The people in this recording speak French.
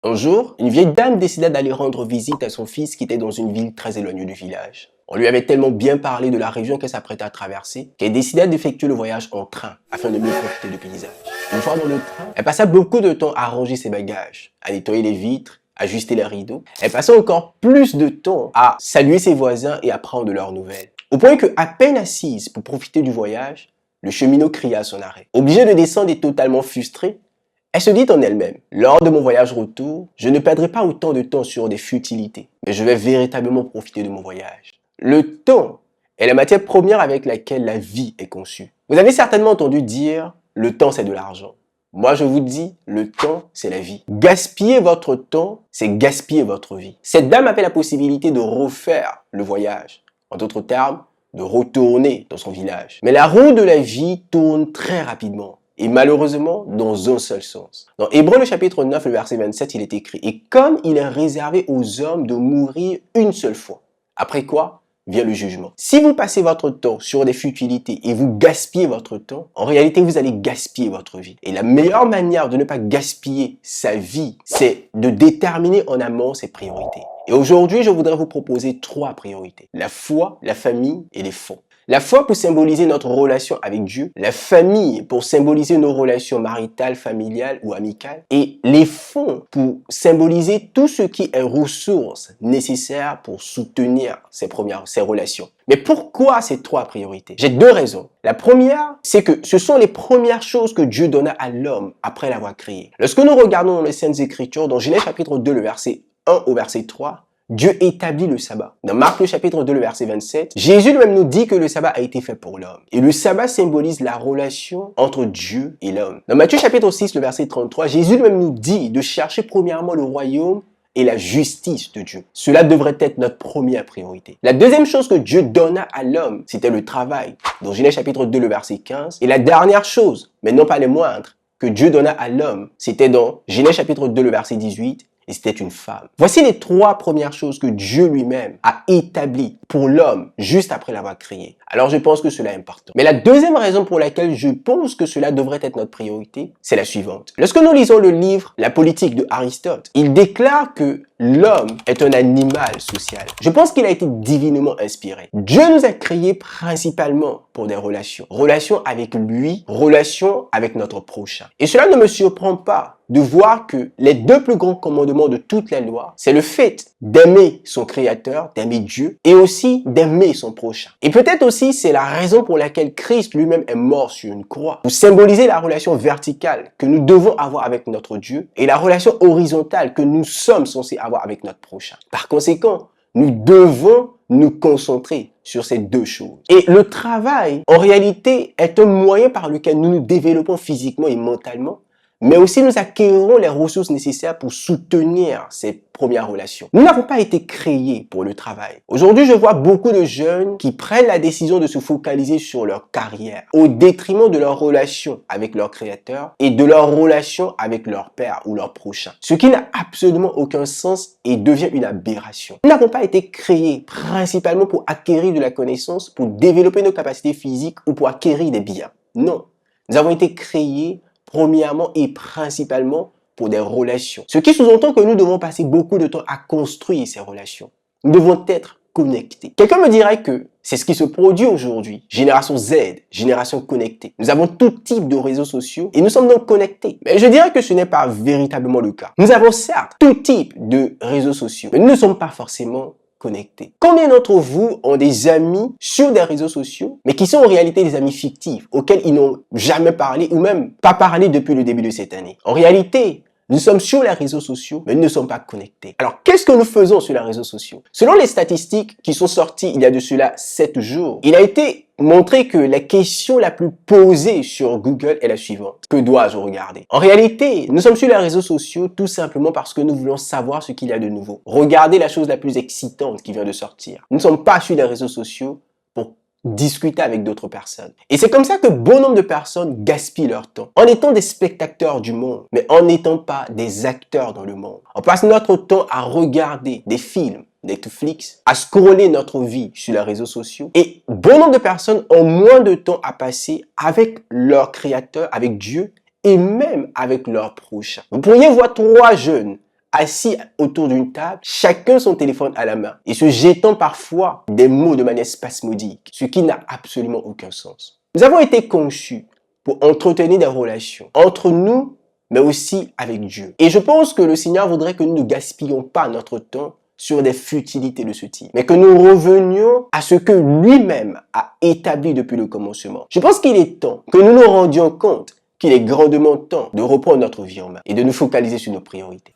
Un jour, une vieille dame décida d'aller rendre visite à son fils qui était dans une ville très éloignée du village. On lui avait tellement bien parlé de la région qu'elle s'apprêtait à traverser qu'elle décida d'effectuer le voyage en train afin de mieux profiter du paysage. Une fois dans le train, elle passa beaucoup de temps à ranger ses bagages, à nettoyer les vitres, ajuster les rideaux. Elle passa encore plus de temps à saluer ses voisins et à prendre de leurs nouvelles. Au point que, à peine assise pour profiter du voyage, le cheminot cria à son arrêt. Obligée de descendre et totalement frustrée, elle se dit en elle-même, lors de mon voyage retour, je ne perdrai pas autant de temps sur des futilités, mais je vais véritablement profiter de mon voyage. Le temps est la matière première avec laquelle la vie est conçue. Vous avez certainement entendu dire, le temps c'est de l'argent. Moi je vous dis, le temps c'est la vie. Gaspiller votre temps, c'est gaspiller votre vie. Cette dame avait la possibilité de refaire le voyage. En d'autres termes, de retourner dans son village. Mais la roue de la vie tourne très rapidement. Et malheureusement, dans un seul sens. Dans Hébreux, le chapitre 9, le verset 27, il est écrit « Et comme il est réservé aux hommes de mourir une seule fois, après quoi vient le jugement. » Si vous passez votre temps sur des futilités et vous gaspillez votre temps, en réalité, vous allez gaspiller votre vie. Et la meilleure manière de ne pas gaspiller sa vie, c'est de déterminer en amont ses priorités. Et aujourd'hui, je voudrais vous proposer 3 priorités. La foi, la famille et les fonds. La foi pour symboliser notre relation avec Dieu, la famille pour symboliser nos relations maritales, familiales ou amicales, et les fonds pour symboliser tout ce qui est ressources nécessaires pour soutenir ces relations. Mais pourquoi ces 3 priorités? J'ai 2 raisons. La première, c'est que ce sont les premières choses que Dieu donna à l'homme après l'avoir créé. Lorsque nous regardons dans les Saintes Écritures, dans Genèse chapitre 2, le verset 1 au verset 3, Dieu établit le sabbat. Dans Marc le chapitre 2, le verset 27, Jésus lui-même nous dit que le sabbat a été fait pour l'homme. Et le sabbat symbolise la relation entre Dieu et l'homme. Dans Matthieu chapitre 6, le verset 33, Jésus lui-même nous dit de chercher premièrement le royaume et la justice de Dieu. Cela devrait être notre première priorité. La deuxième chose que Dieu donna à l'homme, c'était le travail. Dans Genèse chapitre 2, le verset 15. Et la dernière chose, mais non pas les moindres, que Dieu donna à l'homme, c'était dans Genèse chapitre 2, le verset 18. Et c'était une femme. Voici les 3 premières choses que Dieu lui-même a établies pour l'homme juste après l'avoir créé. Alors je pense que cela est important. Mais la deuxième raison pour laquelle je pense que cela devrait être notre priorité, c'est la suivante. Lorsque nous lisons le livre La politique de Aristote, il déclare que l'homme est un animal social. Je pense qu'il a été divinement inspiré. Dieu nous a créés principalement pour des relations. Relations avec lui, relations avec notre prochain. Et cela ne me surprend pas de voir que les 2 plus grands commandements de toute la loi, c'est le fait d'aimer son créateur, d'aimer Dieu, et aussi d'aimer son prochain. Et peut-être aussi c'est la raison pour laquelle Christ lui-même est mort sur une croix, pour symboliser la relation verticale que nous devons avoir avec notre Dieu, et la relation horizontale que nous sommes censés avoir avec notre prochain. Par conséquent, nous devons nous concentrer sur ces 2 choses. Et le travail, en réalité, est un moyen par lequel nous nous développons physiquement et mentalement, mais aussi nous acquérons les ressources nécessaires pour soutenir ces premières relations. Nous n'avons pas été créés pour le travail. Aujourd'hui, je vois beaucoup de jeunes qui prennent la décision de se focaliser sur leur carrière au détriment de leur relation avec leur créateur et de leur relation avec leur père ou leur prochain. Ce qui n'a absolument aucun sens et devient une aberration. Nous n'avons pas été créés principalement pour acquérir de la connaissance, pour développer nos capacités physiques ou pour acquérir des biens. Non. Nous avons été créés premièrement et principalement pour des relations. Ce qui sous-entend que nous devons passer beaucoup de temps à construire ces relations. Nous devons être connectés. Quelqu'un me dirait que c'est ce qui se produit aujourd'hui. Génération Z, génération connectée. Nous avons tout type de réseaux sociaux et nous sommes donc connectés. Mais je dirais que ce n'est pas véritablement le cas. Nous avons certes tout type de réseaux sociaux, mais nous ne sommes pas forcément connectés. Combien d'entre vous ont des amis sur des réseaux sociaux, mais qui sont en réalité des amis fictifs, auxquels ils n'ont jamais parlé ou même pas parlé depuis le début de cette année? En réalité, nous sommes sur les réseaux sociaux, mais nous ne sommes pas connectés. Alors, qu'est-ce que nous faisons sur les réseaux sociaux? Selon les statistiques qui sont sorties il y a de cela 7 jours, il a été montré que la question la plus posée sur Google est la suivante. Que dois-je regarder? En réalité, nous sommes sur les réseaux sociaux tout simplement parce que nous voulons savoir ce qu'il y a de nouveau. Regarder la chose la plus excitante qui vient de sortir. Nous ne sommes pas sur les réseaux sociaux pour discuter avec d'autres personnes. Et c'est comme ça que bon nombre de personnes gaspillent leur temps, en étant des spectateurs du monde, mais en n'étant pas des acteurs dans le monde. On passe notre temps à regarder des films, Netflix, à scroller notre vie sur les réseaux sociaux. Et bon nombre de personnes ont moins de temps à passer avec leur créateur, avec Dieu, et même avec leurs prochains. Vous pourriez voir 3 jeunes assis autour d'une table, chacun son téléphone à la main, et se jetant parfois des mots de manière spasmodique, ce qui n'a absolument aucun sens. Nous avons été conçus pour entretenir des relations entre nous, mais aussi avec Dieu. Et je pense que le Seigneur voudrait que nous ne gaspillions pas notre temps sur des futilités de ce type, mais que nous revenions à ce que lui-même a établi depuis le commencement. Je pense qu'il est temps que nous nous rendions compte qu'il est grandement temps de reprendre notre vie en main et de nous focaliser sur nos priorités.